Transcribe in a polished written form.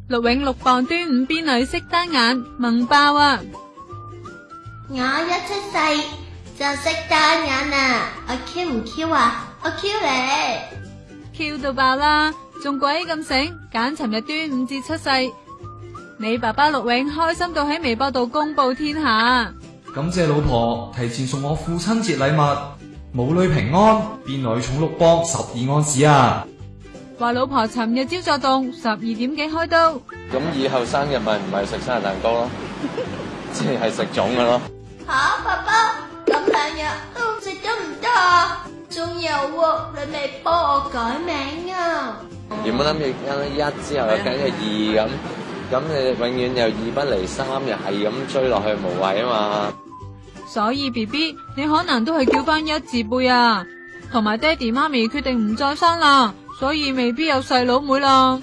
陸永6磅端午邊女識單眼，萌爆啊！我一出世就識單眼啦，我 Q 唔 Q 啊？我 Q 你 Q 到爆啦，仲鬼咁醒，揀尋日端午節出世。你爸爸陸永開心到喺微博度公布天下。感謝老婆提前送我父親節禮物，母女平安，邊女重6磅12安士啊！話老婆尋日朝作動，12點幾開刀。咁以後生日咪唔係食生日蛋糕咯，即係食粽噶咯。爸爸，咁2日都食得唔得啊？仲有喎，你未幫我改名啊？原本諗住1之後又跟個2咁你永遠又2不離3，又係咁追落去無謂啊嘛。所以 BB 你可能都係叫翻1字輩啊，同埋爹哋媽咪決定唔再生啦，所以未必有細佬妹啦。